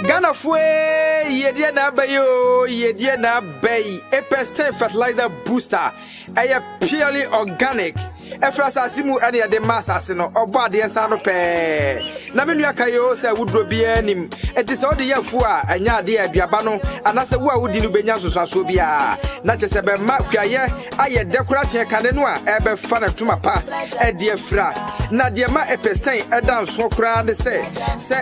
Ghana fue D.N.Adjei a fertilizer booster. Purely organic. Efrasa simu any de massasino or body and sano pe. Naminu kayo se would be him. It is all the year for a ya dear diabano, and as a wood in Ubenyaso Sasubia. Not as a makia, I decorating canenoa, ebe fan to my pa, a dear fra. Nadia ma epestain, a down so crown the say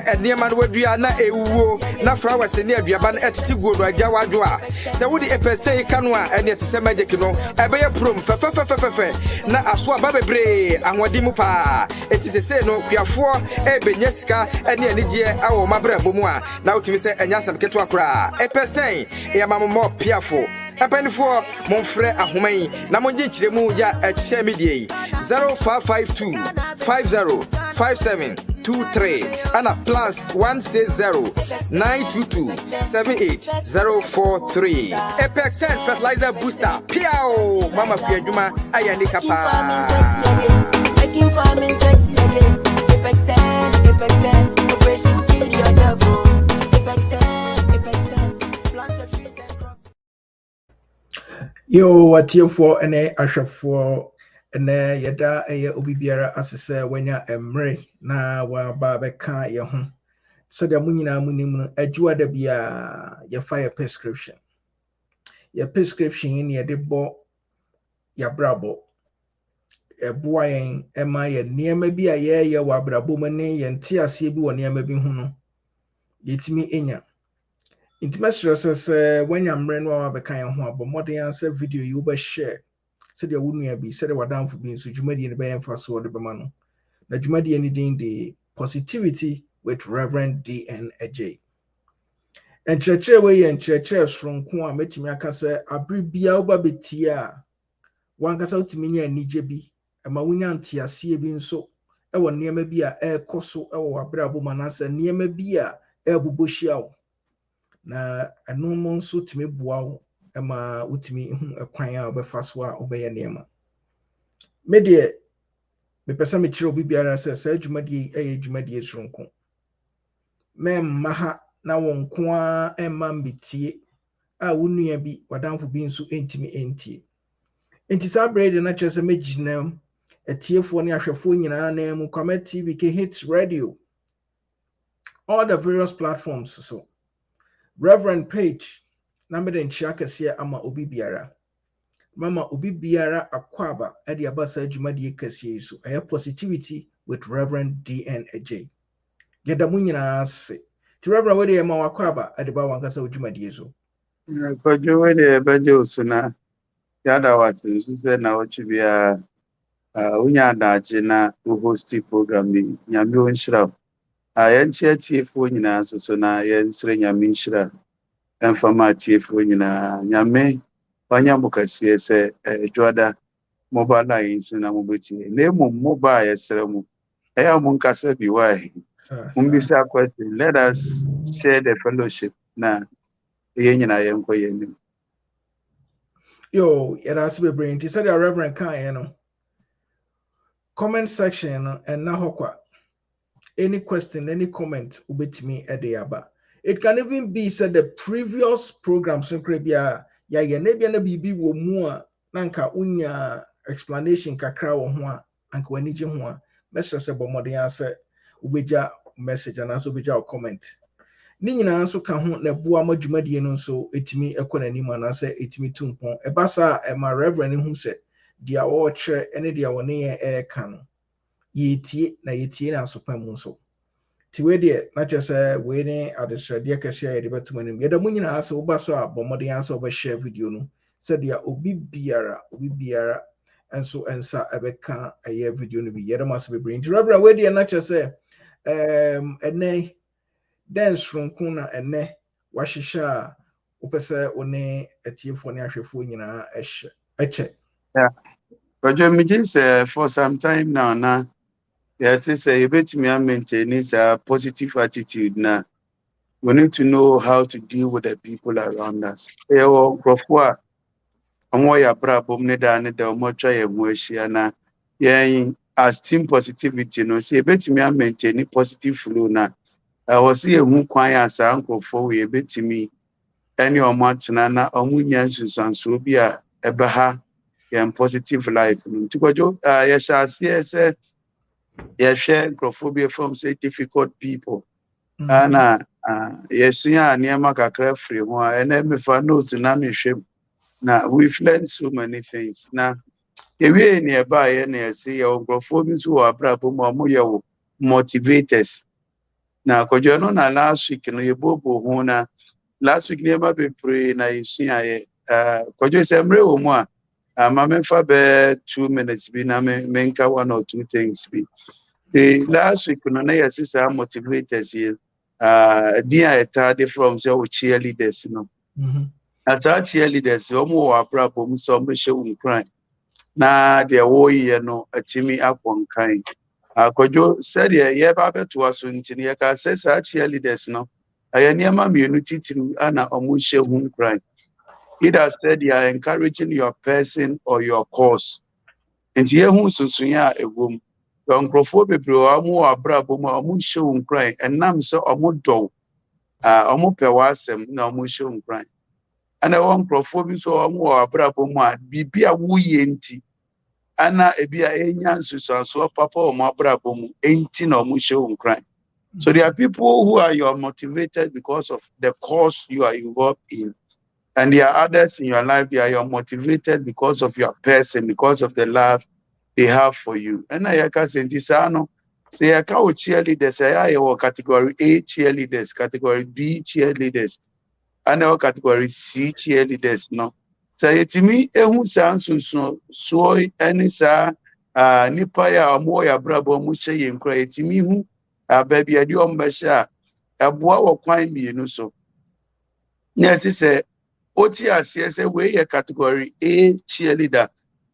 a near man would be a woo, na flowers near Diaban at Tigo, Jawadua. So would the epestain canoa and yet say magic no, a bear prum, na aswa babebre anwadimupa. It is a say no, we are for a benyeska and D.N.Adjei our mabra bomua. Now to me say and yasam ketwakra. Epestain, a mamma more piafo. A penny for mon frere a homey, Namonji Remuja at Shemidi 0552 505723 and a plus 160 922 78043. Apex fertilizer booster. Piao, Mama Piajuma, Ayanika Pa. Making farming sexy again. Apex 10, Operation Feed Yourself. Apex 10, plant your trees and crops. Yo, what you for and Asha for and yada a obibiara asese wenya emre na wa babeka ye ho so the munyina munimu adwua da bia ye fire prescription in ye de bo ya brabo e boa yen ema ye niema bi a ye wa brabo mane ye ntiase bi wo niema bi hu no yetimi enya intimacy say when you mre no wa beka ye ho abomode answer video you be share said you wouldn't be said what down for being so Jumadi and Bayan for so the Bamano. The Jumadi anything the positivity with Reverend D.N.Adjei. And church away and churches from Kwa Metimiaka say, a brief biauba betia. One cast out to me and Nijebi, and Mawinantia see being so. I will near me be a air coso or Brabo Manasa near me be a air bubushiao. Na a no monso to me bow. Ema utimi a kwanya obefaswa obeye niema me de me pesa me chiro bibiara se dwumadi dwumadi esronko me maha na wonko a ema mbitie a wonua bi wadamfo bi nso entimi entie enti sa brede na chese megina etiefo ne ahwefo nyina na mu Kwamet TV ke hits radio all the various platforms so Reverend page Nameden Chiakasia ama obi biara. Mama obi biara akwaba edi abasa jumadi kasiye so. Aya positivity with Reverend D.N.Adjei. Yeda munyina ase. Ti Reverend wede ya mawakwaba edi ba wankasa ujumadi yeso. Kwa juwe de beje usuna. Yada wati ususe na ochibia D.N.Adjei na uhosti program ni nyambi unshira. Yenchi etifu nyina susuna yensire nyambi unshira. Informative nyina nyame wanyamukasiye se Joda mobile lines na mobiti name mobile yesremu eya munkasa bi why umbisa question let us share the fellowship na nyina yenko yenim Yo yada sibe brain ti said the Reverend kan no comment section and na hokwa any question any comment ubetimi ede aba. It can even be said the previous programs in Krabia, ya nebia na bibi wo mu a nanka unya explanation kakra wo ho a anka wani je ho a message se bomode answer ubeja message and also ubeja comment. Ni nyina nso ka ho na bua madwumadie no nso etimi ekonanim anase etimi tumpon ebasa ma reverend hu se dia wo kire ene dia woni e ka no yetie na asopa mu nso tiwe de na chese we ne adesrade kase ya de betumanim yeda munyina ase wo baso abomode anse wo share video no said dia obi biara enso ensa ebeka aye video no bi yeda maso be bring rabra we de na chese ene dance from kuna ene wahihya opese one etiefo ne ahwefo nyina eche yeah but you say for some time now na yes, it's a bit me maintain is a positive attitude now. We need to know how to deal with the people around us. Grofwa, Amoya Brabum Nedane, the Omocha Mweshiana, as team positivity, no, say, bet me maintain positive flow now. was here who quiet uncle for we a bit me any or matna na omunians and so be a baha and positive life. To go job, yes, yes, share microphobia from say difficult people. Ana yes, yeah, near Macacre free one, and then if I know tsunami ship. Now we've learned so many things. Now, if we nearby and see your microphobia who are probably motivators. Now, because you're not last week, you know, you bobo last week never be pray na you see because you say mre mo ma me fa be 2 minutes be na me nka one or two things be last week no na yes say motivators here D.N.Adjei from say cheerleaders no as our cheerleaders omo wa brabo so mo she un cry na de wo ye no atimi akonkan akojo said ye ba beto aso ntini ye ka say cheerleaders no ayaniama mienu titiri ana omo she un cry. It has said you are encouraging your person or your cause. And here who susunya a room. The uncrophobic amu abrabuma amu show crying and nam so amu do amu pewasem na amu show crying. And I want uncrophobic so amu abrabuma bibia wuyenti. Ana ebia enyan susanso papa or mabrabomu enti na amu show crying. So there are people who are you are motivated because of the cause you are involved in. And there are others in your life, you're motivated because of your person, because of the love they have for you. And I can say, say, I can't cheerleaders, I have category A cheerleaders, category B cheerleaders, and our category C cheerleaders. No, say to me, who sounds so any sa nipaya or more ya brabo mushe yin cry to me who baby I do umbasha a boa or quine me, you know so. Yes, he said. OTS we a category A cheerleader.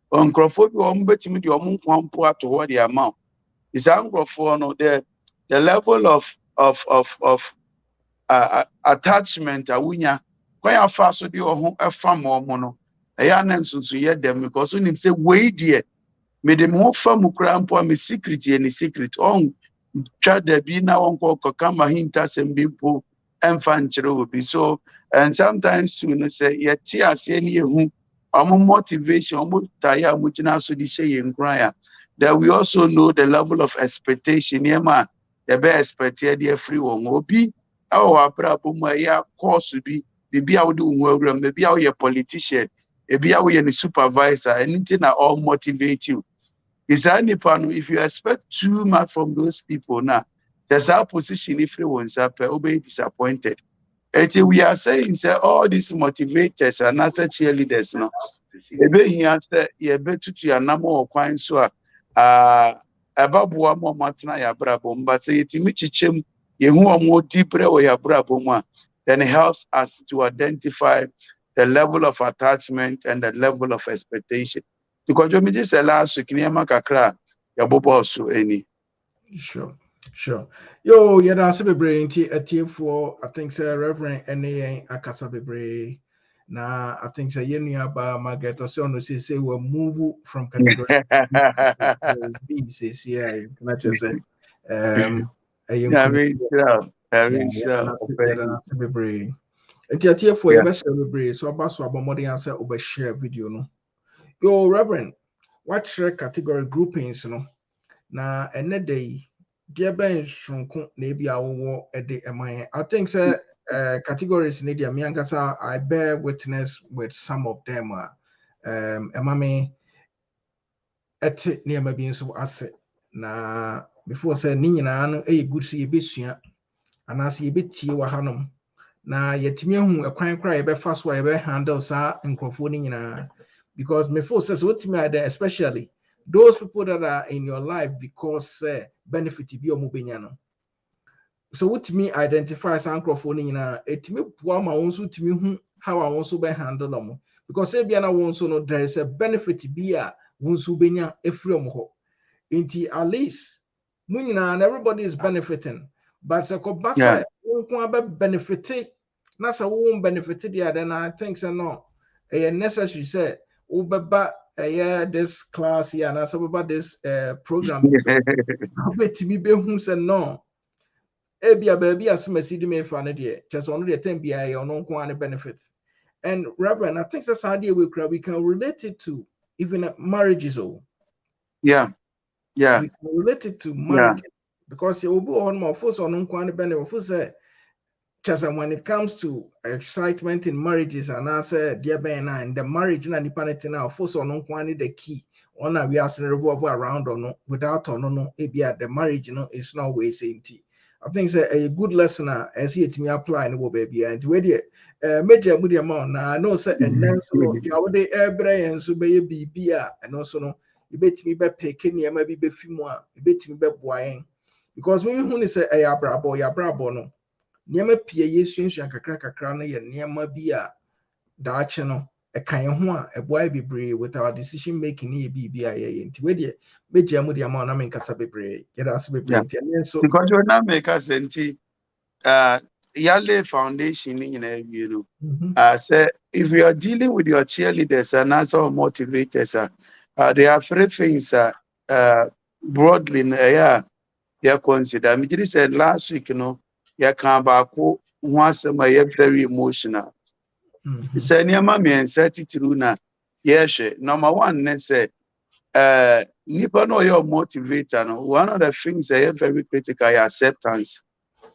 Uncrophobia betimi the kwampo toward the amount. Is uncrophone no the level of attachment awunya when you fast so the fam no eya nanso ye dem because you say we dear me dem ho fam krampo me secret any secret on twa da bi na won ko kama hinta sembimpo emfa nkyere obi so and sometimes you know say ye ti ase ni ehu omo motivation omo taya mo gina so di shey nkran that we also know the level of expectation yema the be expected there free won obi awo abrabo mo ya course bi bi a wo de wo awura bi a wo ye politician bi a wo ye ni supervisor anything na all motivate you. Is if you expect too much from those people now, there's our position if everyone's up, will be disappointed. And we are saying say all these motivators and not cheerleaders no. Ebe here say ye betu to your number of coins so ababoa mo matna ya brabo mba say yetimi chichem ye hu omo deeper o ya brabo mo then it helps us to identify the level of attachment and the level of expectation. Because you just last week near Makakra, your bobo so any. Sure. Yo, yeah, that's a brain a team for I think say Reverend N.A. Akasa Bebre. Now I think say you know about Margaret or so say we'll move from category B says yeah, not just say I mean, sure. Bebre. And the team for your best Bebre, so about so about more than answer over share video no. Yo, Reverend, what share category groupings no? Na ene day dear ben shunko maybe awo ede emaye. I think say categories in the miankasa I bear witness with some of them emame ete near maybe so asset na before say ni nyina no good see besua anase yebetie wa hanom na yetimi hu ekwan kra yebefa so yebe handle sa nkrofo ni nyina because before says what me especially those people that are in your life because benefit bi omubenya no so what me identify as microphone nyina etimi bua ma won so timi hu how I won so be handle them because e bia na won so no there is a benefit bi a won so benya efri ho inti at least mu nyina and everybody is benefiting but se ko basa won ko be benefit na se won benefit there then I think so no e necessary say wo beba this class here and about this program bet me be who said no Ebia baby asumasi di me fa no de just ono de time bia ye ono nko an benefits. And Reverend, I think that's how we can relate it to even marriages. Oh, Yeah, yeah, we can relate it to yeah, marriages because you will be on more force on one benefit. Just when it comes to excitement in marriages, and I said, dear Ben, and the marriage and the panel now, force on one the key. On a we are revolve around or no without or no, the marriage, is not way same tea. I think it's a good lesson as it me apply in the baby and where the major moody amount now I know say and then so the other every and so be and also no you bet me be picking ya maybe be few more you bet me be buying because when you say a brabo no nneɛma pii yɛsuasua kakra no yɛ nneɛma bi a daakye no ɛka yɛn ho a ɛboa bebree with our decision making ne yɛ biribi a yɛyɛ nti wei deɛ mɛgya mu deɛ ama na menkasa bebree yɛda ase bebree yeah. nti ɛne nso Because you're not make us senti yale foundation in you know. Say if you are dealing with your cheerleaders and also motivators, there are three things broadly yeah consider. I just said last week, yeah can back once very emotional. Say near mommy and set it through na yes, number one, let's say nipa no your motivator. No, one of the things that are very critical is acceptance.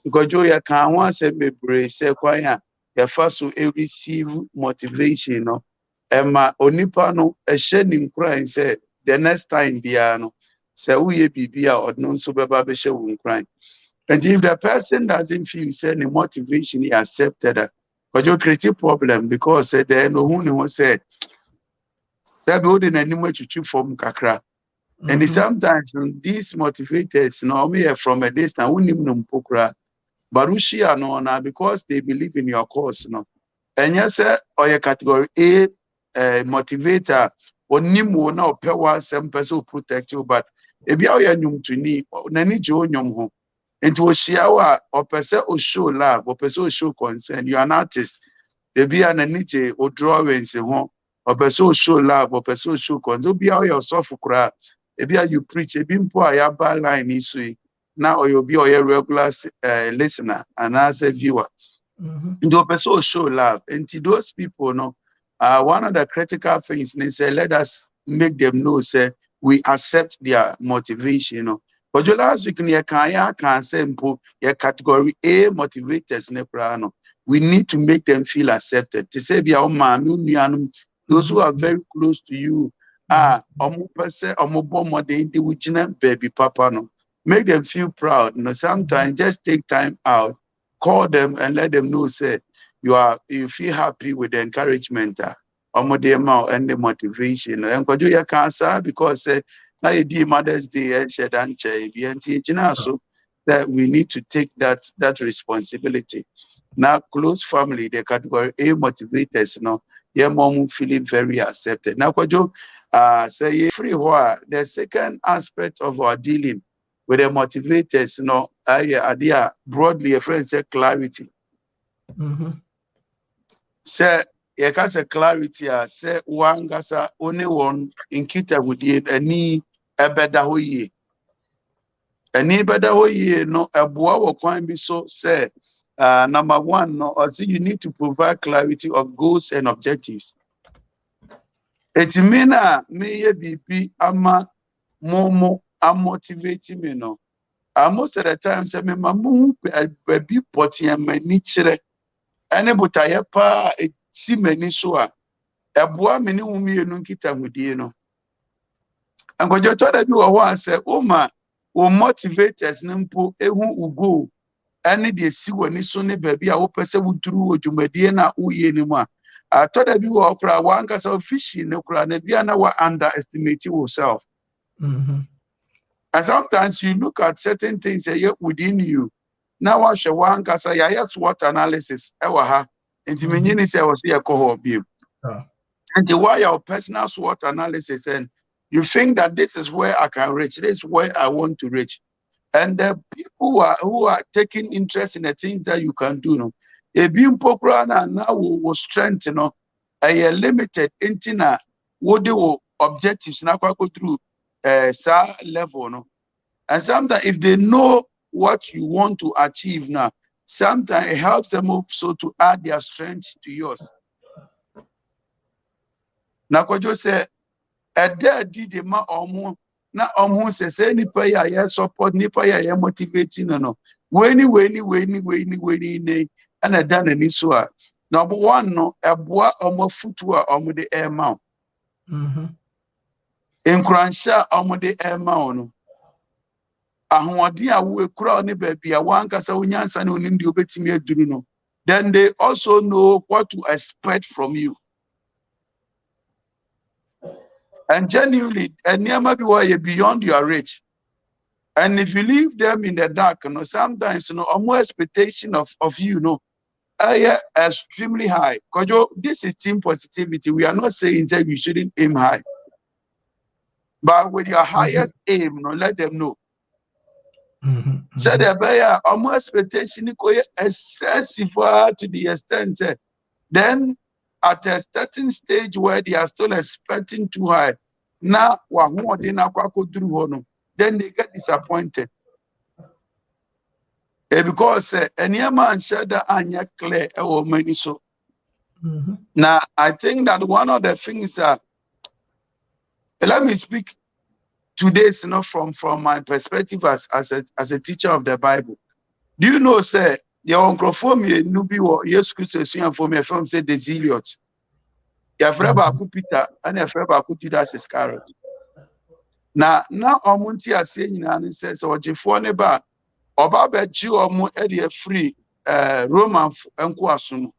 Because you can once say me say kwanya you first to receive motivation no ema onipa no ehye nim kran say the next time bia no say we bibi a odno nso beba be hye wo kran. And if the person doesn't feel say the motivation is accepted because you create a problem because then no who say be the animal chuchu form kakra. And sometimes these motivators no me from a distance who nim no mpokra. Barushia no na because they believe in your cause no. And yes, or your category A motivator or nimu na ope one some person protect you, but if you are nyum to ni nani jo nyum ho. Into shiawa or person or show love or person show concern. You are an artist. They be an anite or drawings ho or person show love or person show concern. Be all your software. If you preach, a bimpo ayaba line issue. Now you'll be a regular listener and as a viewer. The person show love. And to those people, no, one of the critical things they say, let us make them know, say, we accept their motivation. You know. But you last week, you can say, your category A motivators, we need to make them feel accepted. To say, those who are very close to you, baby papa, no. Make them feel proud. Sometimes just take time out, call them and let them know, say, you feel happy with the encouragement, and the motivation. And you cancer because now you do Mother's Day and so that we need to take that responsibility. Now, close family, the category A motivators, your mom feeling very accepted. Now, say free the second aspect of our dealing with the motivators, idea broadly, a friend said clarity. Say, you can say clarity, say one gasa only one in kita with you, any a better way. Any better way, no, a boa can be so say, number one, also you need to provide clarity of goals and objectives. It mean me BP ama momo am motivating me no. Most of the time, say me mamu baby poti and many chere. Ane butaye pa si many so a. Ebua many umi enunkita mudie no. And go just that you are say, Oma, o motivators nimpo ehu ugo. Ane de si wani so ne baby a wopese wuduru odwumadie na uye ni mu a. I thought that you were okra one kasa fishy no kra na bia na wa underestimate yourself. And sometimes you look at certain things within you. Now, I shall one cast a SWOT analysis. And to me, say, I was here cohort view. And the why your personal SWOT analysis, and you think that this is where I can reach, this is where I want to reach. And the people who are taking interest in the things that you can do, a being pokrana now will strengthen, a limited intina, what do objectives now go through level, no. And sometimes if they know what you want to achieve now, sometimes it helps them also to add their strength to yours. Now, could you say, a did ma omo na omo say nipa ya support nipa ya motivating no weni ne and a done any so number one no eboa omo futu a omo de air mount enkransha omo de air mount no ahoɔden a wo ekura ne baabi a wankasa wonyansa ne onim de obetimi aduru no, then they also know what to expect from you. And genuinely, and never be beyond your reach. And if you leave them in the dark, sometimes more expectation of you, are extremely high. Because this is team positivity. We are not saying that you shouldn't aim high. But with your highest aim, let them know. So the more expectation is excessive to the extent that then at a certain stage where they are still expecting too high, now then they get disappointed. Because any man said that anya clear or many so. Now I think that one of the things let me speak today, from my perspective as a teacher of the Bible. Do you know, say your uncle for me nubi or yes Christian for me from say the zealot. Your friend Peter and your friend Judas Iscariot. Now omunti ase nyina ne says or jefo ne ba oba be ji omu e de free Roman enko aso.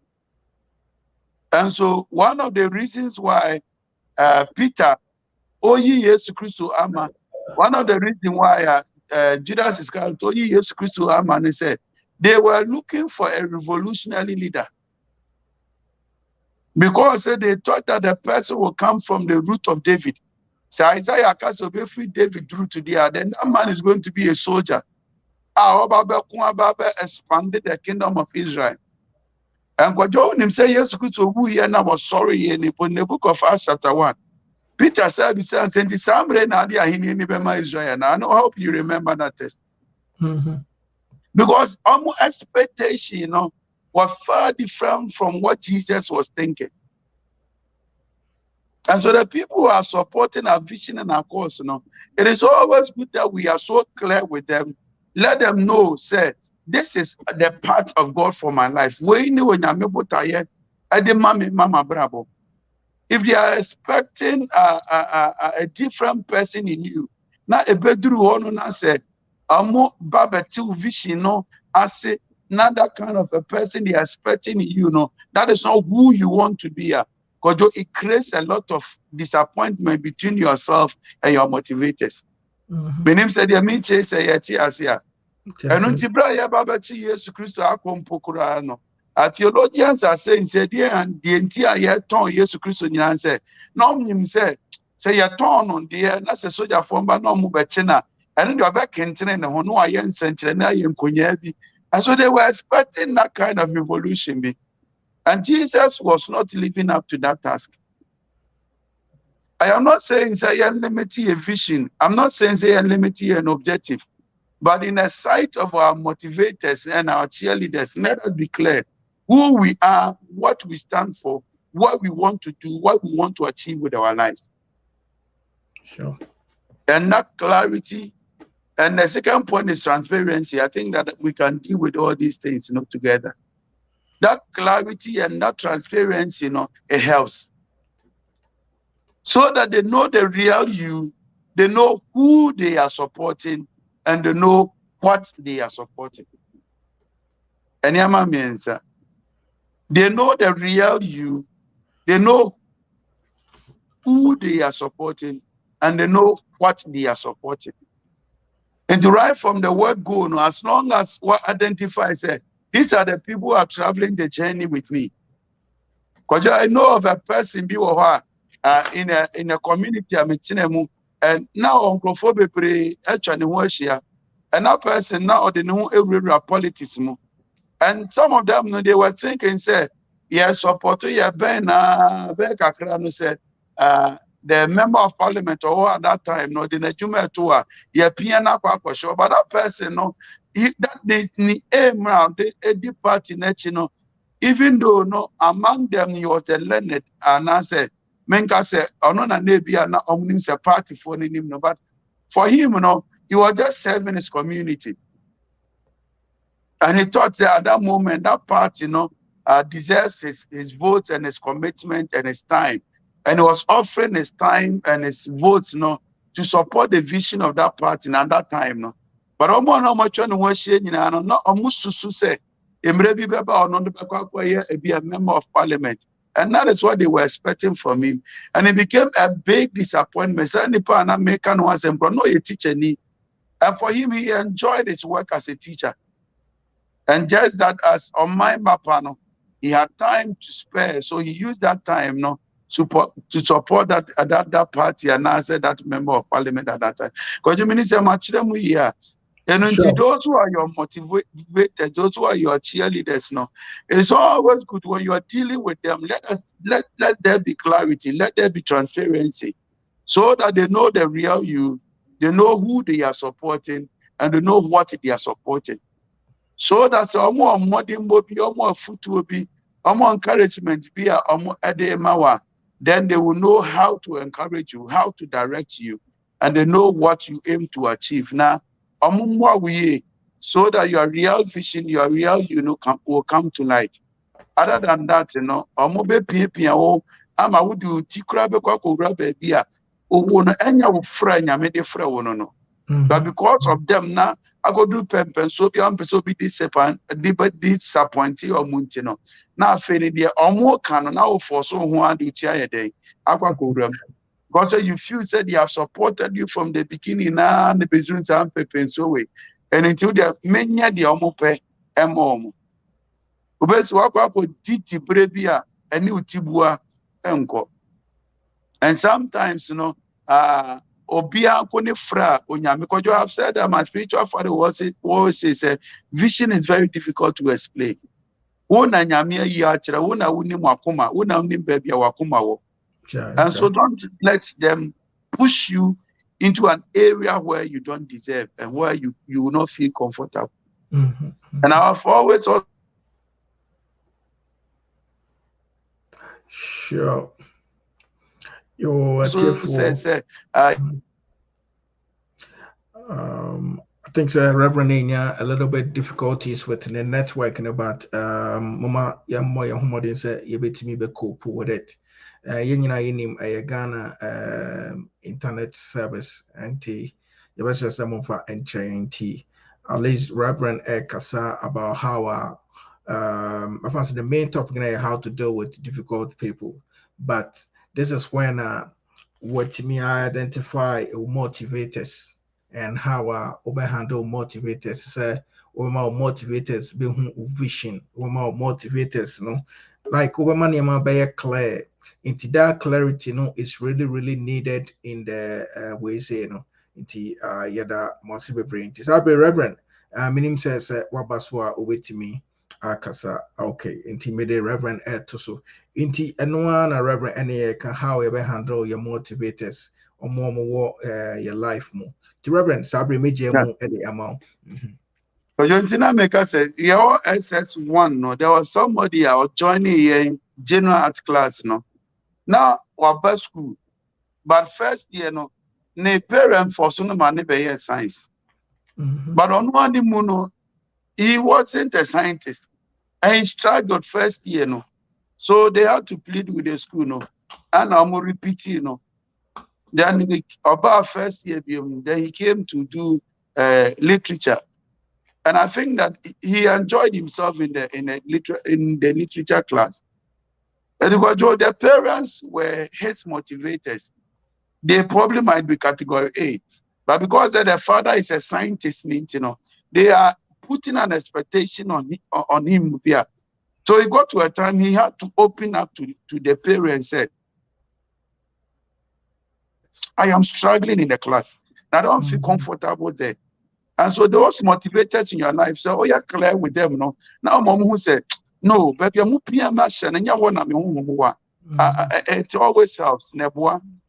And so one of the reasons why Peter oyi Yesu Christo ama, one of the reasons why Judas Iscariot oyi Yesu Christo ama ne said they were looking for a revolutionary leader. Because they thought that the person will come from the root of David. So Isaiah cast away free David through to the then that man is going to be a soldier. Expanded the kingdom of Israel. And what John him say, yes, who here now was sorry in the book of Acts chapter 1. Peter said, Israel. And I hope you remember that text. Because almost expectation, was far different from what Jesus was thinking. And so the people who are supporting our vision and our cause, it is always good that we are so clear with them. Let them know, say, this is the part of God for my life. If they are expecting a different person in you, now a bedroom one say, "Amo babetil vision I say not that kind of a person they are expecting in you, that is not who you want to be. Because it creates a lot of disappointment between yourself and your motivators." My name said, say and Jesus Christ theologians are saying, say, and the entire year ton Jesus Christ say, no, say your ton on the air, that's a soldier form, but no mubachina, and you're back in train, and no, I am century, and I am kunyabi. And so they were expecting that kind of revolution. And Jesus was not living up to that task. I am not saying say limiting a vision. I'm not saying say limiting an objective. But in the sight of our motivators and our cheerleaders, let us be clear who we are, what we stand for, what we want to do, what we want to achieve with our lives. Sure. And that clarity. And the second point is transparency. I think that we can deal with all these things, together. That clarity and that transparency, it helps. So that they know the real you, they know who they are supporting, and they know what they are supporting. And Yama means they know the real you, they know who they are supporting, and they know what they are supporting. And right from the word go, as long as what identifies these are the people who are traveling the journey with me. Because I know of a person in a community and now uncrophobic and that person now they know every politics. And some of them they were thinking, say, yes, support you ben kakra no say the member of parliament or at that time, no, the Najuma to ye piano show, but that person, no, that they aim around the party, you know, even though no among them he was a learned, and I said, Menka said, oh no, na nebia na omnim a party for him, no, but for him, you know, he was just serving his community. And he thought that at that moment, that party, you know, deserves his votes and his commitment and his time. And he was offering his time and his votes, you know, to support the vision of that party at that time. No? But no much on the not almost to say, be a member of parliament. And that is what they were expecting from him. And it became a big disappointment. No teacher. And for him, he enjoyed his work as a teacher. And just that as on my mapano, he had time to spare. So he used that time to support that party and I said that member of parliament at that time. Because you mean much here. And those who are your motivators, those who are your cheerleaders, no, it's always good when you are dealing with them. Let there be clarity, let there be transparency, so that they know the real you, they know who they are supporting, and they know what they are supporting. So that's more modern will be, more foot will be, more encouragement be, more edemawa. Then they will know how to encourage you, how to direct you, and they know what you aim to achieve. Now, so that your real vision, your real, will come to light. Other than that, I'm a would do tikrabe kwa baby. But because of them now, I go do pen so be disappointed or muntino. Now feeling the more can now for so one do tia day. Because you feel said they have supported you from the beginning now the business and pepe so way. And until they have many the omope emom. Ubes wako titi brebia and new tibua enko. And sometimes Obia kone fra onyame, because you have said that my spiritual father always says vision is very difficult to explain. Wona nyame yi achira, wona wuni wakoma, wona wuni baby wakoma wo. And so don't let them push you into an area where you don't deserve and where you will not feel comfortable. Mm-hmm. And I've always also sure. I think Reverend Enya, a little bit difficulties with the networking about Mama Yamoya Humodin said you bet me be cope with it. Yenina yenim a Ghana internet service and tea. You better some of and tea. At least Reverend Kasa about how I fancy the main topic is how to deal with difficult people. But this is when what me identify motivators and how we handle motivators. Say we more motivators be vision. We more motivators, like we money be clear. Into that clarity, is really needed in the way say into yada must be brain. It is be Reverend. Minim says wabaswa over me. Akasa okay intimidate Reverend to so inti na Reverend any can how you handle your motivators or more your life more the Reverend Sabri major the amount. But Jontina Maker said your SS1 no there was somebody I was joining here in general art class now our school but first year ne parents for some money be science but on one muno he wasn't a scientist. And he struggled first year, so they had to plead with the school, and I'm repeating, Then about first year, then he came to do literature, and I think that he enjoyed himself in the literature class. And because the parents were his motivators, they probably might be category A, but because the father is a scientist, they are putting an expectation on him here. So he got to a time he had to open up to the parents and said, I am struggling in the class. I don't feel comfortable there. And so those motivators in your life say, oh, you're clear with them. Now, mom who said, no, baby, I'm it always helps.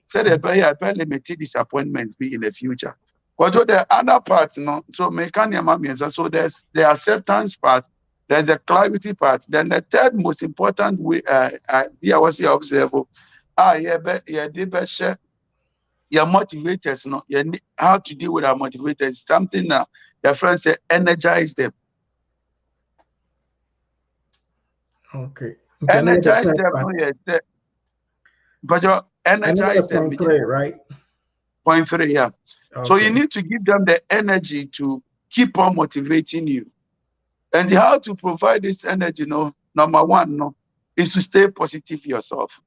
Said a bear limited disappointments be in the future. But the other parts, no, so so there's the acceptance part, there's the clarity part. Then the third most important way I was here observable. They best share your motivators, no, how to deal with our motivators, something that your friends say energize them. Okay. Energize them, no, yes. But you energize them. Point 3, right? Point 3, yeah. Okay. So you need to give them the energy to keep on motivating you. And how to provide this energy, no, number one, no, is to stay positive yourself.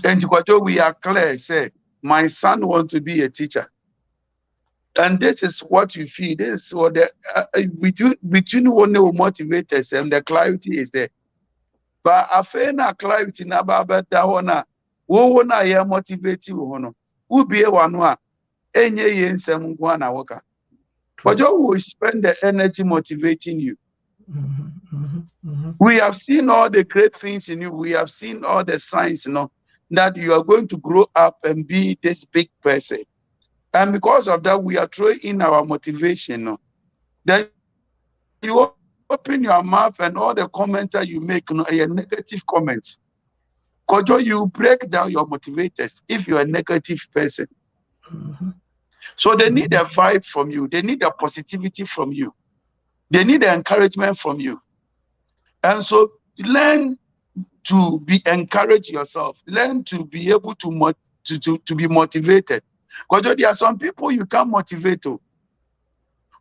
And what we are clear, say, my son wants to be a teacher. And this is what you feel. This is what the between one who motivators and the clarity is there. But I feel na clarity na baba da hona. Wo na ye motivate you hono. Ubi e wanu a enye ye nsem ngwa na woka. But you will spend the energy motivating you. We have seen all the great things in you. We have seen all the signs, you know, that you are going to grow up and be this big person. And because of that, we are throwing in our motivation. No? Then you open your mouth and all the comments that you make, you know, are negative comments. Because you break down your motivators if you're a negative person. So they need a vibe from you. They need a positivity from you. They need the encouragement from you. And so learn to be encouraged yourself. Learn to be able to be motivated. Because there are some people you can't motivate to.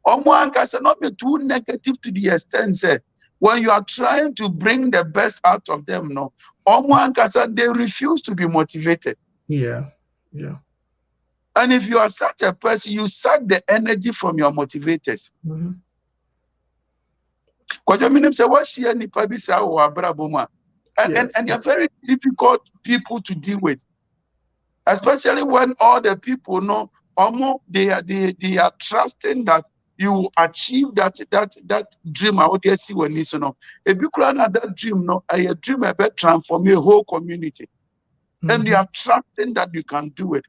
Or one can not be too negative to the extent say when you are trying to bring the best out of them, no, or one can say they refuse to be motivated. Yeah. And if you are such a person, you suck the energy from your motivators. Because you mean say what she and they're very difficult people to deal with. Especially when all the people know they are trusting that you will achieve that dream out there see when you know. If you create that dream, no, a dream about transform a whole community. And you are trusting that you can do it.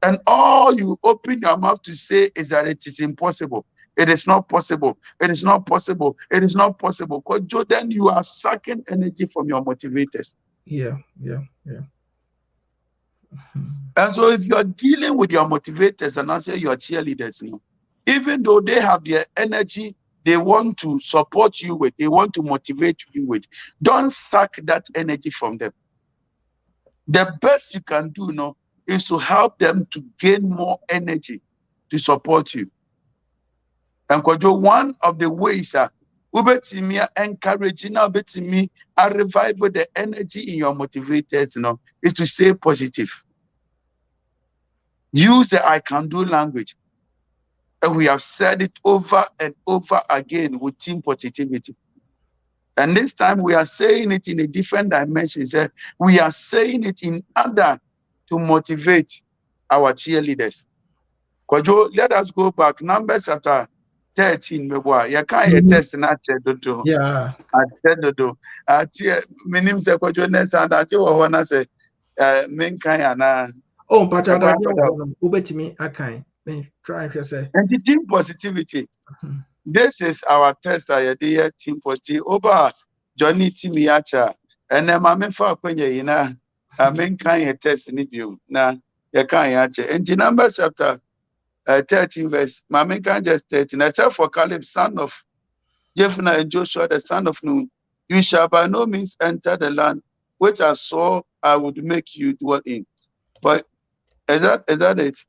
And all you open your mouth to say is that it is impossible. It is not possible. It is not possible. It is not possible. Because then you are sucking energy from your motivators. Yeah. And so if you're dealing with your motivators and also your cheerleaders, you know, even though they have their energy, they want to support you with, they want to motivate you with, don't suck that energy from them. The best you can do now is to help them to gain more energy to support you. And one of the ways ubetimi encouraging ubetimi revive the energy in your motivators, you know, is to stay positive. Use the I can do language. And we have said it over and over again with team positivity. And this time we are saying it in a different dimension. We are saying it in order to motivate our cheerleaders. Let us go back. Numbers chapter 13. You can't test in that. Yeah. I said do. Minim se kwajo nesa da che wo na se menkan ana. Oh, but I ubetimi akan. Try to say. And the team positivity. This is our test idea team positivity over Johnny Timiacha. And then my men for kwenye ina menkan test ni bio na ya kan ya che. And the Numbers chapter 13 verse my menkan just 13. Except for Caleb son of Jephunneh and Joshua the son of Nun, you shall by no means enter the land which I saw I would make you dwell in. But is that it?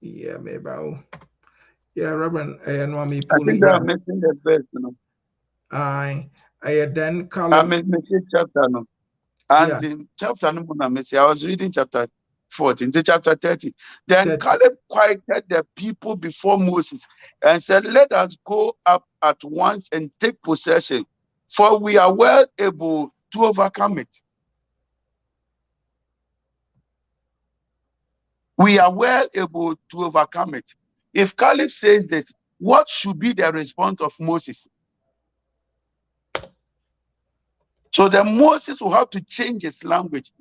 Yeah, maybe. Yeah, Reverend, I think they are missing the verse, you know. I then call I missing chapter no. And in chapter no, I was reading chapter 14 to chapter 30. Then Caleb quieted the people before Moses and said, let us go up at once and take possession, for we are well able to overcome it. We are well able to overcome it. If Caleb says this, what should be the response of Moses? So then Moses will have to change his language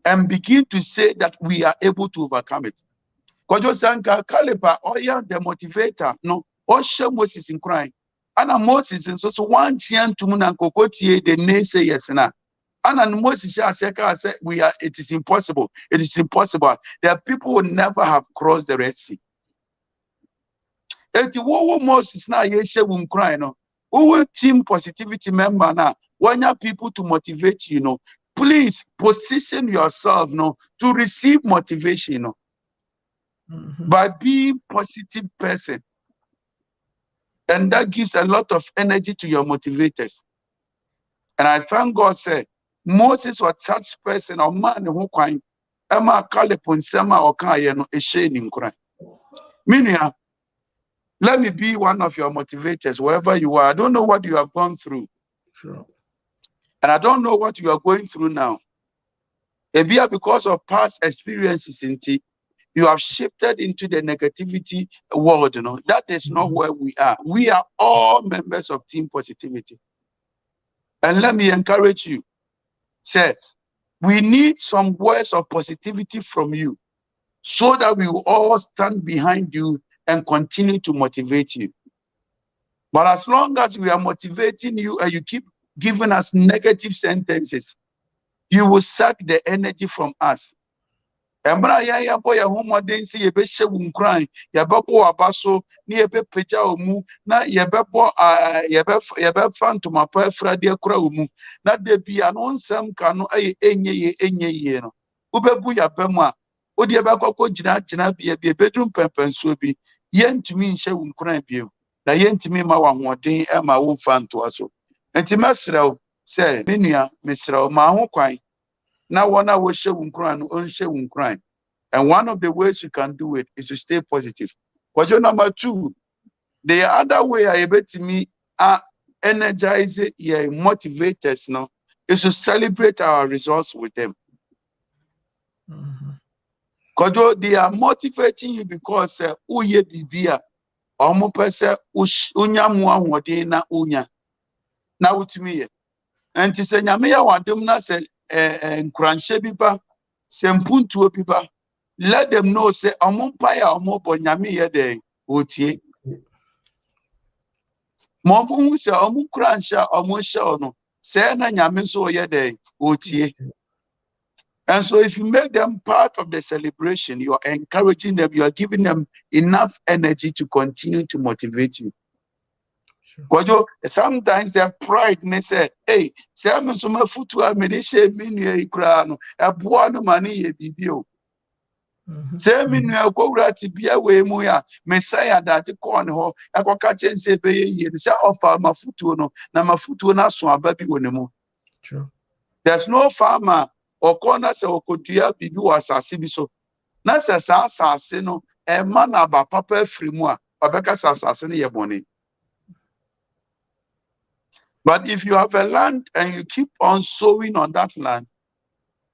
and begin to say that we are able to overcome it. Because Caliber, the motivator, no, or Moses in crying. And Moses and so one chian to Munakokotie, the naysayers na. And Moses said, we are, it is impossible. It is impossible. There people will never have crossed the Red Sea. Eti wo Moses na ye she wum cry no. Wo team positivity member na want people to motivate you know. Please position yourself no to receive motivation no. By being positive person. And that gives a lot of energy to your motivators. And I thank God say Moses was such person or man who can Emma Kalipon Sema or Kayano a shade in cry. Meaning let me be one of your motivators wherever you are. I don't know what you have gone through. Sure. And I don't know what you are going through now. Maybe because of past experiences in T, you have shifted into the negativity world. You know, that is not where we are. We are all members of Team Positivity. And let me encourage you. Say, we need some words of positivity from you so that we will all stand behind you and continue to motivate you. But as long as we are motivating you and you keep giving us negative sentences, you will suck the energy from us. Embra ya boy homoden si yebe hyewu nkran yebebo abaso ni yebe peja omu na yebebo yebe fantoma pa afrade akura omu na de bia no nsem ka no enye no ubebu yabamu a odi ebe akoko gina bia bedrum pempenso bi yentumi nhyewu nkran bia na yentumi ma wahoden e ma wo fanto aso enti mesrew se menua mesrew ma ho kwan na wona wo hyewu nkran no onhyewu nkran. And one of the ways you can do it is to stay positive. Question number 2, the other way I bet me energize your motivators no is to celebrate our results with them. Because they are motivating you because uye bibia omo pese unya muahode na unya na utumi and to say nyame ya wadom na se nkranhye biba se mpuntuo biba. Let them know say omumpaya omobo nyame ye den otie momu se omukuransha omusha no say na nyame so ye den otie. And so if you make them part of the celebration, you are encouraging them, you are giving them enough energy to continue to motivate you. Sure. Sometimes their pride may say, hey, say I'm so my foot to a medicine mini crown, a buono money ye bibio. Say me no go rati bia we mu ya Messiah that corn ho akoka chense be ye say offer mafutuo no na mafutuo na so aba bi wonemu. True. There's no farmer or corner say okodua bibi wa asase bi so na say sa asase no e ma na ba papa afiri mu a obeka sa asase no ye bone. But if you have a land and you keep on sowing on that land,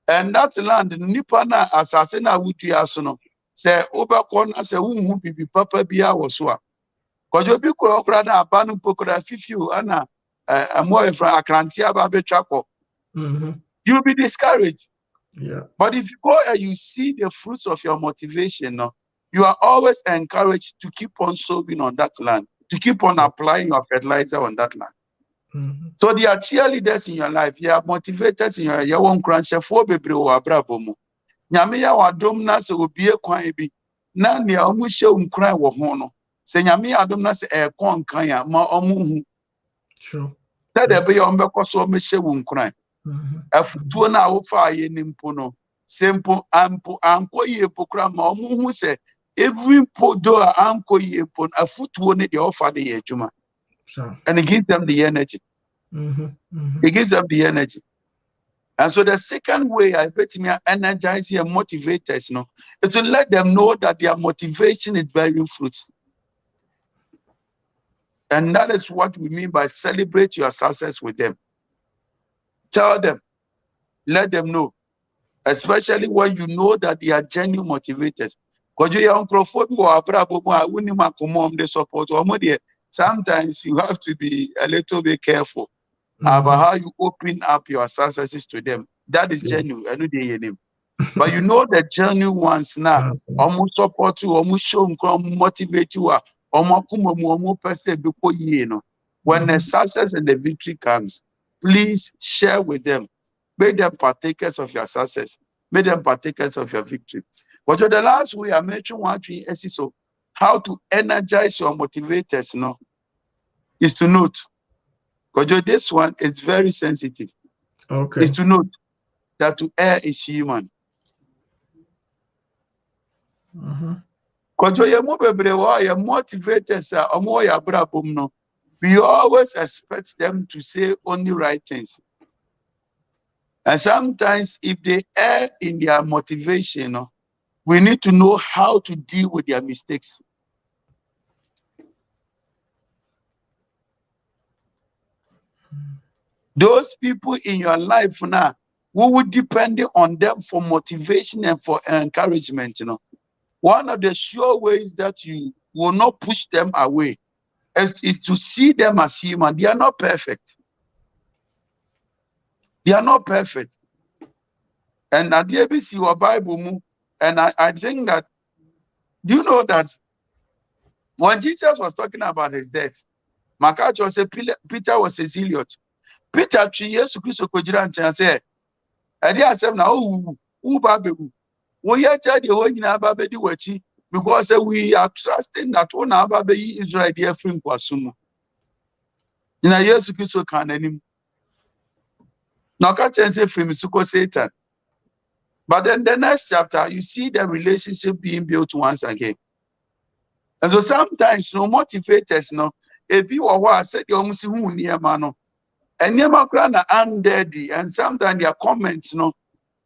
and that land nipa na asase na wutua so no say obekọ na say wunhu bibi papa bia wo so a kojo bi ko okra na aba no pokora fifiu ana amo efra akranti aba betwa ko. You'll be discouraged. Yeah. But if you go and you see the fruits of your motivation, no, you are always encouraged to keep on sowing on that land, to keep on applying your fertilizer on that land. So they are cheerleaders in your life. You are motivators in your own crunch. For bebre o abrabomu. Nyame ya wadom na se obie kwan bi. Na ne omu hye unkran wo ho no. Se nyame ya adom na se kon kan ya ma omu hu. Sure. That dey be your mbekọ so me hye unkran. Afutuo na wo fa ye nimpo no. Simple ampo anko ye pokra ma omu hu se even do anko ye pon afutuo ne de offer de ye adwuma. Sure. And it gives them the energy. It gives them the energy. And so the second way I bet me energize and motivators, you know, is to let them know that their motivation is bearing fruits. And that is what we mean by celebrate your success with them. Tell them, let them know, especially when you know that they are genuine motivators. Sometimes you have to be a little bit careful. about how you open up your successes to them. That is genuine. I know they name. But you know the genuine ones now. Almost support you, almost show them, motivate you. Almost person before you know. When the success and the victory comes, please share with them. Make them partakers of your success. Make them partakers of your victory. But the last way I mentioned one thing is so how to energize your motivators, you know, is to note. Because this one is very sensitive. Okay. Is to note that to err is human. Because your motivators are we always expect them to say only right things. And sometimes if they err in their motivation, you know, we need to know how to deal with their mistakes. Those people in your life now, who would depend on them for motivation and for encouragement, you know. One of the sure ways that you will not push them away is to see them as human. They are not perfect. They are not perfect. And at the ABC or Bible, and I think that, do you know that when Jesus was talking about his death, Makacho said Peter was a zealot. Peter 3 years to Christ and said, I did accept now, who baby, we are the because we are trusting that one our baby Israel dear friend Kwasumu. In a year to Christ can any. Now can't say film Suko Satan. But then the next chapter, you see the relationship being built once again. And so sometimes no motivators, no, if you are what I said, you almost near man. And never grand and daddy, and sometimes their comments, no,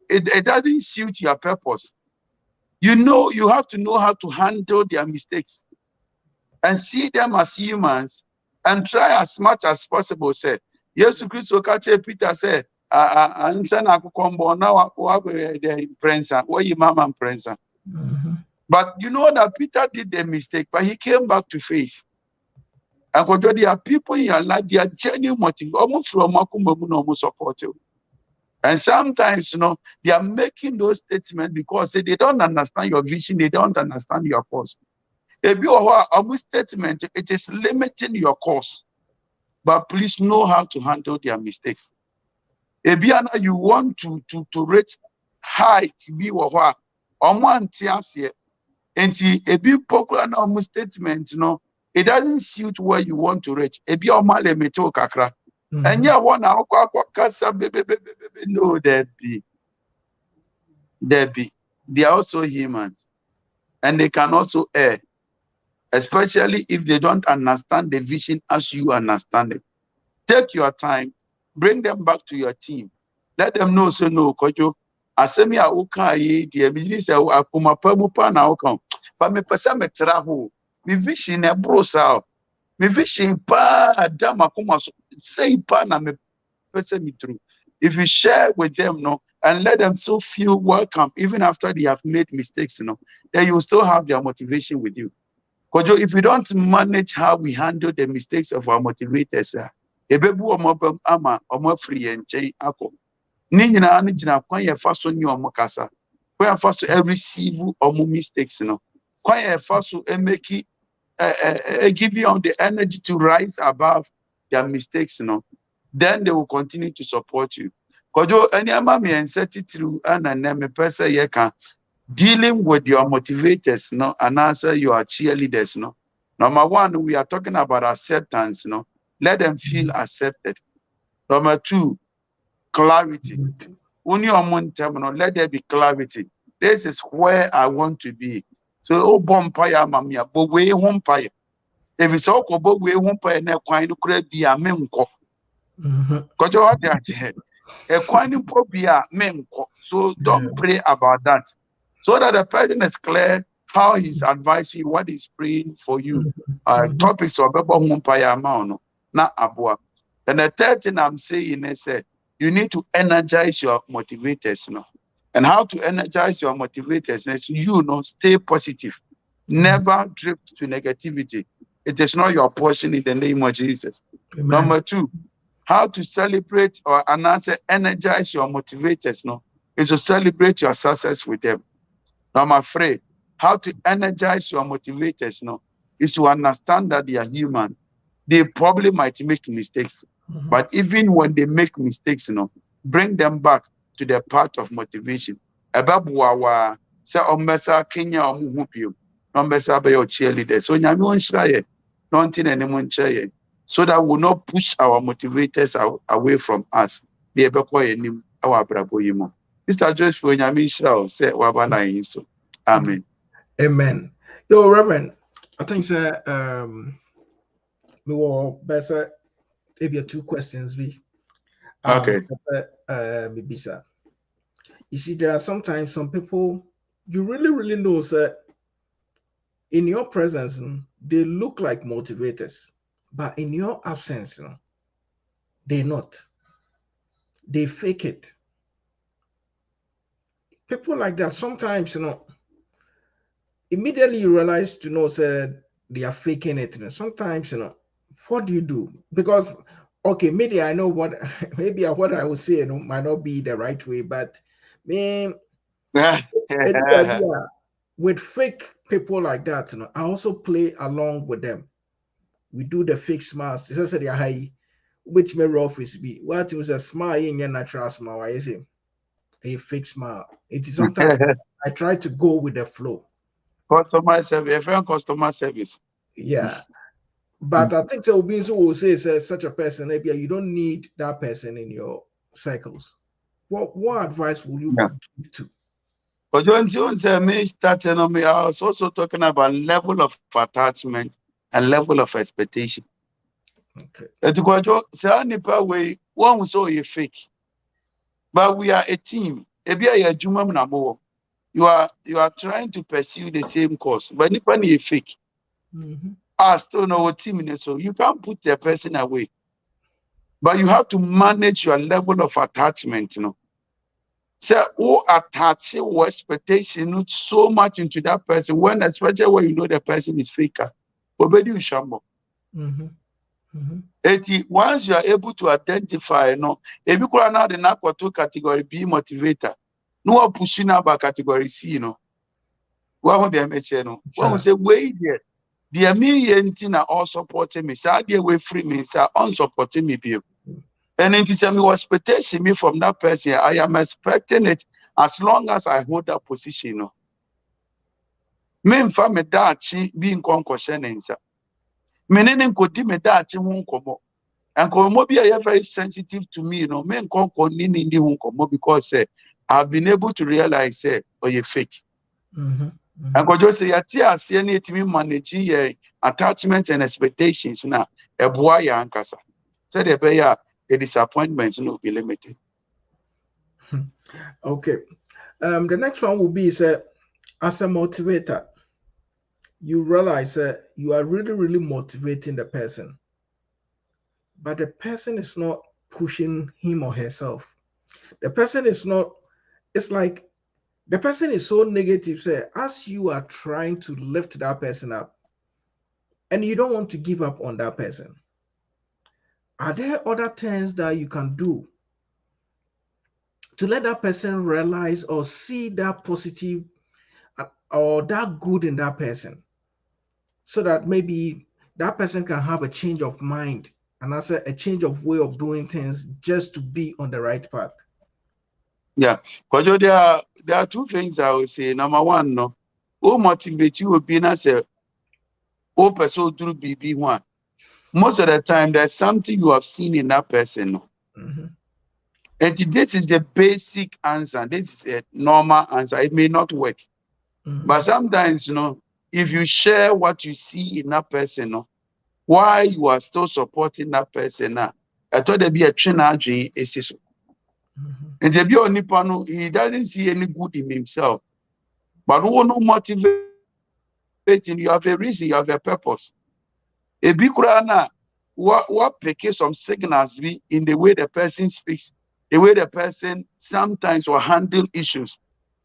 it doesn't suit your purpose. You know, you have to know how to handle their mistakes and see them as humans and try as much as possible. Say, yes, Christo Peter said, I'm saying I could come now, the prince, what you mama and prince. But you know that Peter did the mistake, but he came back to faith. And because there are people in your life, they are genuine motive, almost from almost support you. And sometimes, you know, they are making those statements because they don't understand your vision, they don't understand your cause. If you are almost statement, it is limiting your cause. But please know how to handle their mistakes. If you want to reach height, be what and a big popular normal statement, you know, it doesn't suit where you want to reach. A be on my meto kakra. And yeah, one hour no, there be. They are also humans. And they can also err, especially if they don't understand the vision as you understand it. Take your time, bring them back to your team. Let them know, so no, Kojo. Asemi a uka ye the minister akuma pamupa na uka. But me pesa me traho. Me vision e brosa. Me vision pa adam akuma say pa na me pesa me through. If you share with them, no, and let them still feel welcome, even after they have made mistakes, you know, then you will still have their motivation with you. Kojo, if you don't manage how we handle the mistakes of our motivators, ebebu omo ama omo free and chain ako. Nina ni jina kwanye faso ni omo kasa. Kwanye faso receive omo mistakes, you know. Kwanye faso make give you the energy to rise above their mistakes, you know. Then they will continue to support you. Kojo, any amami and set it through and me person ye can dealing with your motivators, no, and answer your cheerleaders, no. Number one, we are talking about acceptance, no. Let them feel accepted. Number two, clarity. Only on terminal, let there be clarity. This is where I want to be. So, oh, bompire, mamia, but we humpire. If it's all about we humpire, ne quite could be a memco. Kojo, what they are a quite be memco. So, don't pray about that. So that the person is clear how he's advising you, what he's praying for you. Topics of amount, not abua. And the third thing I'm saying is you need to energize your motivators, you know. And how to energize your motivators is you know, stay positive. Never drift to negativity. It is not your portion in the name of Jesus. Amen. Number two, how to celebrate or announce, energize your motivators, no, is to celebrate your success with them. Now, I'm afraid how to energize your motivators, no, is to understand that they are human. They probably might make mistakes, but even when they make mistakes, you know, bring them back to the path of motivation. Ebabuawa say ombesa Kenya omuhupio, ombesa be your cheerleader. So nyami won shraye, nothing anyone chaye, so that will not push our motivators away from us. The ebekwa enim our brabo yimo. Mr. Joyce for nyami shra say wabala yin so. Amen. Amen. Yo, Reverend, I think we will better maybe 2 questions. Okay. Maybe, sir. You see, there are sometimes some people you really know, sir, in your presence, they look like motivators, but in your absence, they're not. They fake it. People like that, sometimes, immediately you realize sir, they are faking it. And sometimes, what do you do? Because, okay, maybe I know what, maybe what I will say might not be the right way, but man, with fake people like that, I also play along with them. We do the fake smiles. This is the high, which may office be. What was a smile in your natural smile? I say a fake smile. It is sometimes I try to go with the flow. Customer service, a friend customer service. Yeah. But I think so being so will say such a person, maybe you don't need that person in your cycles. What advice will you give to? But when you say me starting on me, I was also talking about level of attachment and level of expectation. Okay. One was so fake, but we are a team. You are trying to pursue the same course, but if you fake, I still know what team is, so you can't put the person away. But you have to manage your level of attachment, So who attach your expectation so much into that person, when especially when you know the person is faker. Obedi ushambo. Once you are able to identify, if you could now the nakwato category B motivator, no pushing up by category C, what would they make no? What would say wait there? The immediate all supporting me, so they way free me, so unsupporting me. And it is a expectation me from that person. I am expecting it as long as I hold that position. Me mfa me dachi being concussionensa. Meaning could di me dachi won't come. And komo be very sensitive to me, men conco nini won't come because I've been able to realize or you fake. And could just say I see any to manage attachment and expectations now. A boy and casa. Said the disappointments will be limited. Okay. The next one will be as a motivator, you realize you are really motivating the person, but the person is not pushing him or herself. The person is not, it's like the person is so negative, say, as you are trying to lift that person up and you don't want to give up on that person. Are there other things that you can do to let that person realize or see that positive or that good in that person, so that maybe that person can have a change of mind and also a change of way of doing things just to be on the right path? Yeah, because there are 2 things I would say. Number 1, who motivate you will be as a person through BB1. Most of the time, there's something you have seen in that person. And this is the basic answer. This is a normal answer. It may not work. But sometimes, if you share what you see in that person, why you are still supporting that person, I thought there'd be a D.N.Adjei. And there be only panel, he doesn't see any good in himself. But who no motivating, you have a reason, you have a purpose. A big runner, what pick some signals be in the way the person speaks, the way the person sometimes will handle issues.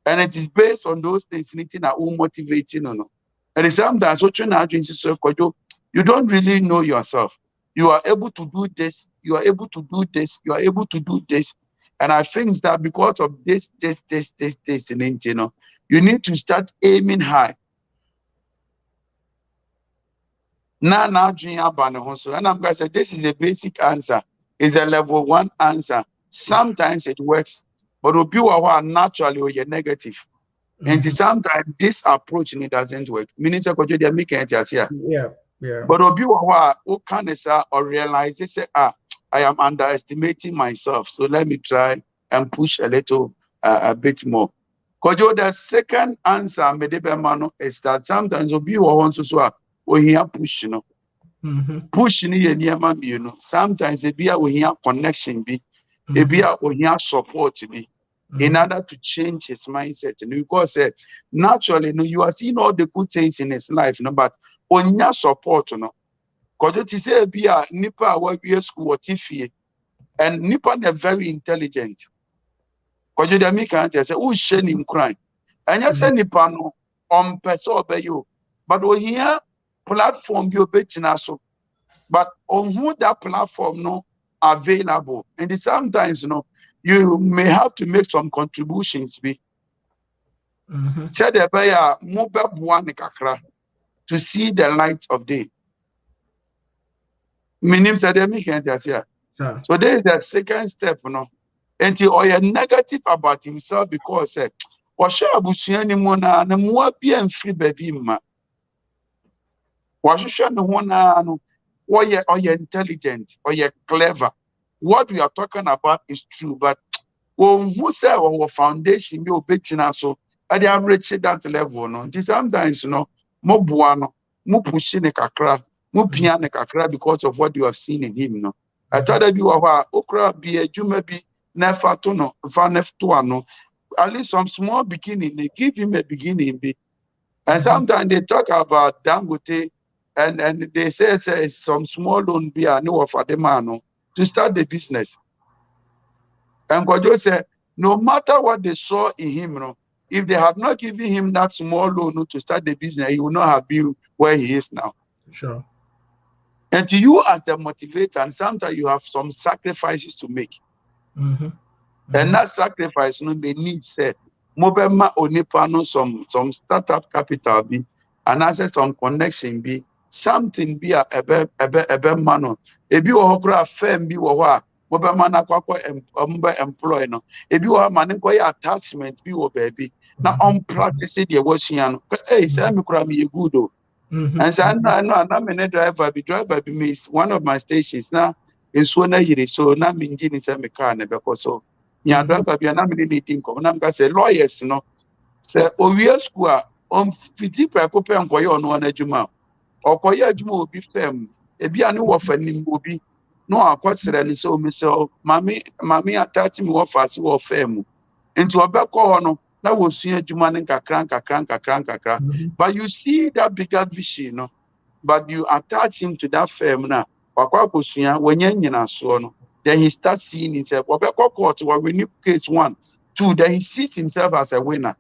And it is based on those things that are motivating or not. And sometimes what you don't really know yourself. You are able to do this. You are able to do this. You are able to do this. And I think that because of this, and you know, you need to start aiming high. Now, dream about the hustle. And I'm going to say this is a basic answer. It's a level 1 answer. Sometimes it works, but people are naturally or you're negative. And sometimes this approach doesn't work. Meaning, they are making it here. Yeah. But people who can say or realize they say, I am underestimating myself. So let me try and push a little, a bit more. Because the second answer, is that sometimes people want to say, oh, here push, you know. Push you know. Sometimes it be a here connection be, it be a here support be. In order to change his mindset, and because naturally, you are seeing all the good things in his life, but on your support, because it say be a nipa work school or TV, and nipa they're very intelligent. Because you make an say, "Oh, shining crime," and you say nipa no person obey you, but we here platform be obeying so, but on who that platform no available, and sometimes you may have to make some contributions be. Said the mobile one kakra to see the light of day. Meaning said so there is the second step, until or you're negative about himself because washe abusua ni mo na mo bia mfiri baby ma. Wahwehwe ne ho na no or you're intelligent or you're clever. What we are talking about is true, but who say our foundation be obetina so at the average that level sometimes mo bua no mo push ne kakra mo pia ne kakra because of what you have seen in him I thought that you are okra be a juma be never to no vanef to ano at least some small beginning they give him a beginning be and sometimes they talk about Dangote and they say some small loan be a no for the man to start the business. And Kojo said, no matter what they saw in him, if they had not given him that small loan to start the business, he would not have been where he is now. Sure. And to you as the motivator, and sometimes you have some sacrifices to make. And that sacrifice may need say, Mobema Onipano some startup capital be, and as some connection be, something be a mano. If you are a firm be what. Mobile employ no. If you are man attachment be baby. Now on practice the washing hey say me kura me good o. And say no I'm a driver be miss one of my stations now in Suona Yiri so na me engine say me car na because so nya driver be na me need income na me say lawyers no say owie school on fiti preko pe nkoye ono na adwuma okoye adwuma obi firm ebi ane wo fanim obi no akwasere ni so mi so mami attach me wo fast wo firm into obekọ ho no na wo sua adwuma ne kakra but you see that bigger vision but you attach him to that firm na wakwa kosua wanya nyina so no then he starts seeing himself obekọ court we win case 1 2 then he sees himself as a winner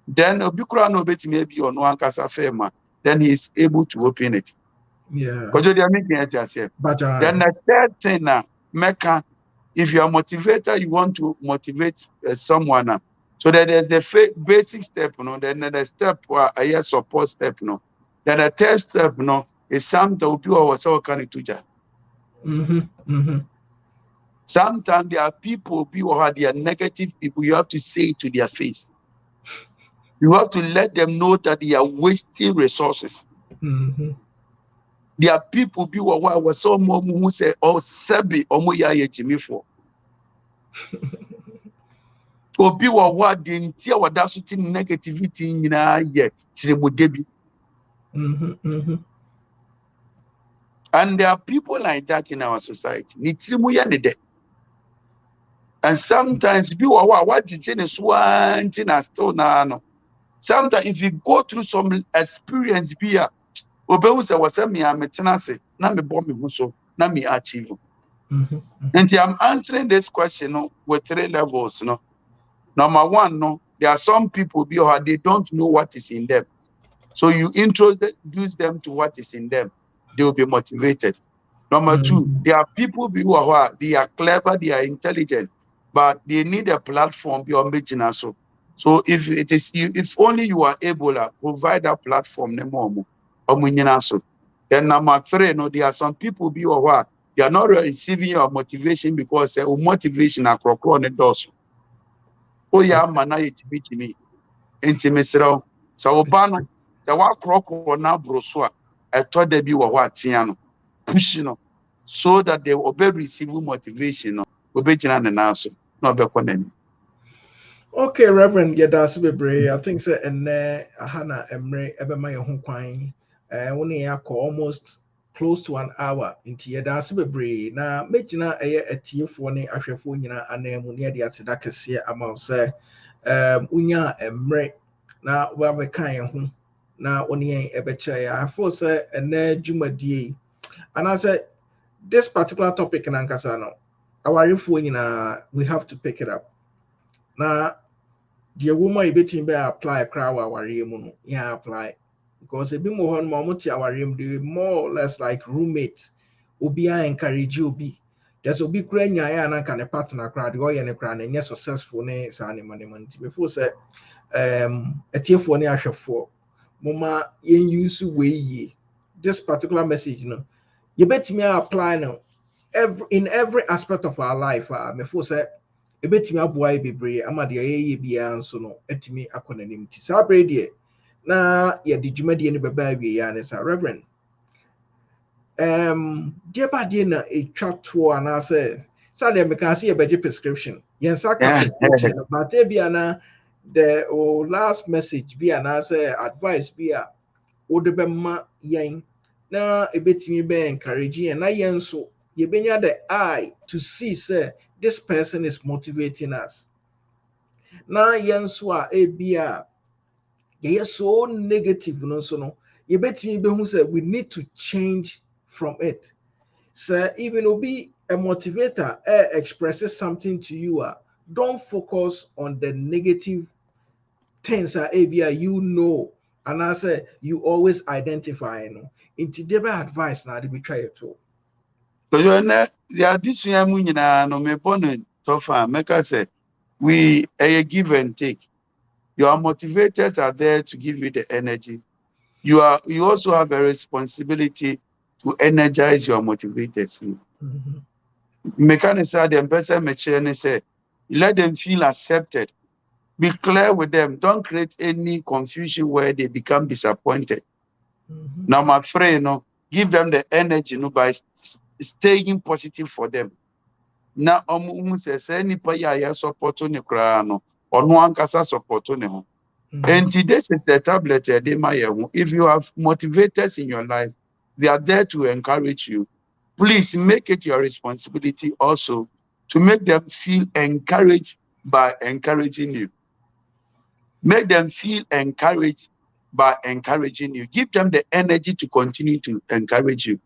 then obi kura no betimi bi ono ankasa firm then he is able to open it. Yeah. But then the third thing Mecca, if you are motivator, you want to motivate someone. So that there's the basic step, then the step a support step, Then the third step, is something people was all kind of tuja. Sometimes there are people who are their negative people, you have to say to their face. You have to let them know that they are wasting resources. There are people who were so more who say, oh, Sebi, Omoya Jimmy for. Obi wa what the entire what that's negativity in yet, Debi. And there are people like that in our society. And sometimes people what did one thing as still now. Sometimes if you go through some experience here. Obehu se wase me ametena se na me bo me hu so na me achieve. And I'm answering this question with 3 levels. Number 1, there are some people they don't know what is in them. So you introduce them to what is in them. They will be motivated. Number two, there are people who are they are clever, they are intelligent, but they need a platform beyond making us so. So if it is you, if only you are able to provide that platform, then number three, no, there are some people who are they are not receiving your motivation because motivation are on the doors. Oh yeah, man, it be to me. Intimate. So bano, the walk na brosua, I thought they be what tiano, pushing so that they will be receiving motivation. Obey and answer, no be koneni. Okay, Reverend Yadasibebre, I think so and Hana Emre Ebema Yahuquine, only almost close to an hour into Yadasibebre. Now, Majina a tea for ne Ashafunina and Munia de Atsidakasia amount say, Unya Emre, now where we kind now only a becha. I force and Juma D. And I said, this particular topic in Ankasano, our phone, we have to pick it up. Now, the woman a bit apply crowd our no, yeah, apply because a bit more on Mamuti our do more or less like roommates. Obi encourage you be. There's a big grand and can a partner crowd go and a crown and yes successful ne sani money before say a tier for ne asha for mama yen use way ye. This particular message, you know, you bet me apply now in every aspect of our life. Before say ebetimi aboa bebree ama de yeye bia nso no etimi akona nim ti sa bre de na ye de dwumadie ne beba awie ya ne sa reverend de ba de na etwa to ana say de meka say ye beje prescription yen sa ka prescription but e bia na the last message bia na say advice bia wo de be ma yen na ebetimi be encourage yen na yen so ye benya the eye to see say this person is motivating us. Now, Yanswa, Abia, they are so negative, no, so no. You bet me, who said we need to change from it. So, even be a motivator, expresses something to you, don't focus on the negative things, Abia, you know, and I say you always identify, you know. Into the advice now, we try it too. So you know, the addition no me bonnet so far, make us say we a give and take. Your motivators are there to give you the energy. You also have a responsibility to energize your motivators. Mechanics are the person machine say, let them feel accepted. Be clear with them. Don't create any confusion where they become disappointed. Now, my friend, give them the energy by staying positive for them. Now, say nipa ya support ne kra no ono ankasa support ne ho. And this is the tablet if you have motivators in your life, they are there to encourage you. Please make it your responsibility also to make them feel encouraged by encouraging you. Make them feel encouraged by encouraging you. Give them the energy to continue to encourage you.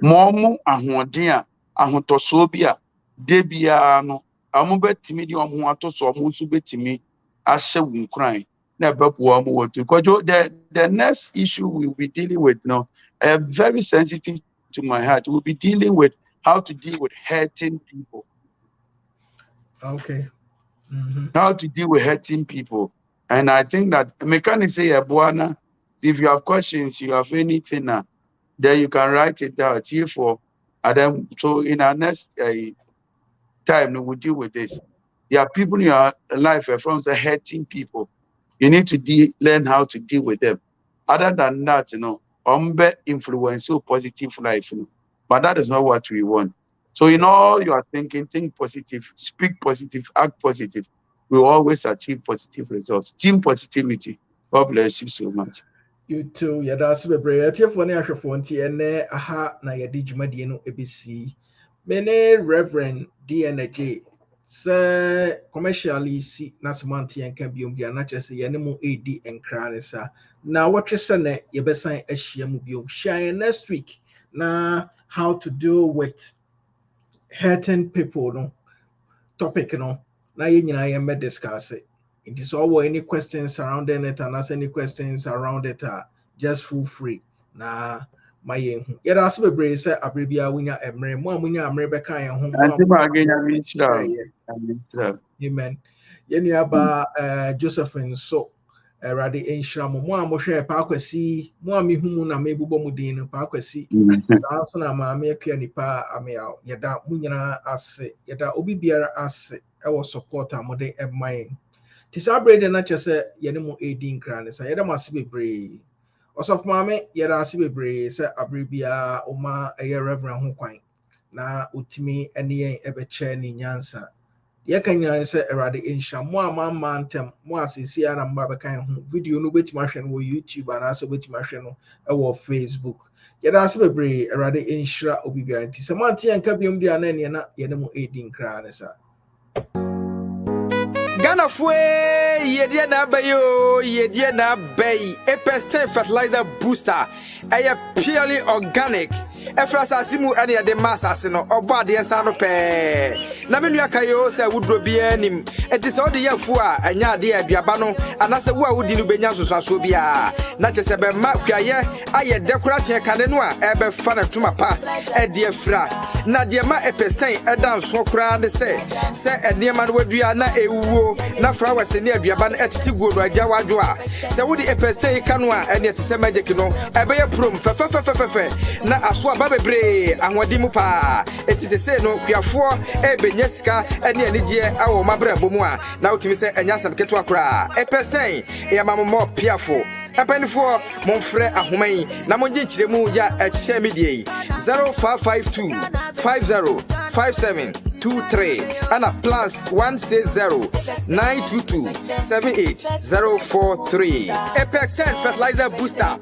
Momu ahodia ahotosobia debia no amobetimi di omo atoso omo nso betimi ahye wunkran na bepo omo wotu kojo the next issue we'll be dealing with now very sensitive to my heart. We'll be dealing with how to deal with hurting people. Okay. How to deal with hurting people. And I think that mechanics say Buana, if you have questions, you have anything, then you can write it down here for Adam. So in our next time, we'll deal with this. There are people in your life from the hurting people. You need to learn how to deal with them. Other than that, influence positive life. But that is not what we want. So in all you are thinking, think positive, speak positive, act positive. We will always achieve positive results. Team positivity. God bless you so much. You too, that's the prayer. For the Ashafonti and aha na yadi jumadi no ABC. Mene Reverend D.N.Adjei. Sir commercially see Nasamanti and can be not just a animal AD and cranessa. Now what you say you best sign a shiamu shine next week. Now how to deal with hurting people no topic no. Now you may discuss it. It is all any questions surrounding it and ask any questions around it just feel free. Nah, ma yɛnhu yɛda ase bebree sɛ abere biara wonya mmerɛ mu a munya mmerɛ bɛka yɛn ho Ante baage nyame nhyira wo. Nyame nhyira wo. amen yɛnua ba Josephine so Awurade nhyira mo a mohwɛ paakwasi mo a mehu mu na mebobɔ mu din no paakwasi saa nso na maame akua nipa amea yɛda mo nyinaa ase yɛda obi biara ase ɛwɔ support a mode ɛma yɛn nti saa abere de na kyɛ sɛ yɛne mo ɛdi nkra ne sa yɛda mo ase bebree ɔsɔfo maame yɛda ase bebree sɛ abere biara ɔma ɛyɛ reverend ho kwan na otimi ɛne yɛn ɛbɛkyɛ ne nyansa yɛka nyinaa sɛ Awurade nhyira mo a mamma ntɛm mo asesi ara mba bɛka yɛn ho video no wobɛtumi ahwɛ no wɔ YouTube anaasɛ wobɛtumi ahwɛ no ɛwɔ Facebook yɛda ase bebree Awurade nhyira obi biara nti sɛ moante yɛnka biom de ana neɛ na yɛne mo ɛdi nkraa ne saa Ghana fue D.N.Adjei Epestin fertilizer booster purely organic efrasa simu ene de masase no obo ade ensa no pe na menu akayo se wudro bia nim enti se ode yafu a anya ade aduaba no anase wo a wudi no benya soso bia na che se be ma kwaye aye dekorate kane no a ebe fa na tuma pa e de afra na de ma Epestin edan so kra de se ene ma no wadua na ewuo na flowers ni aduaba no etiti guo no agya wadwo a se wudi Epestin kanu a ene te se magic no ebe ye prom fe na aso aba bebre ahwadi mu pa etisese no kuafo ebenya sika ene anigye awo mabra bomu a na utimi se enya sam keto akora Epestin ya mammo piafo epenifo monfrɛ ahoman na monje nkyiremu ya ɛkyɛ medie 0552 505723 ana plus 160 922 78043 Epestin fertilizer booster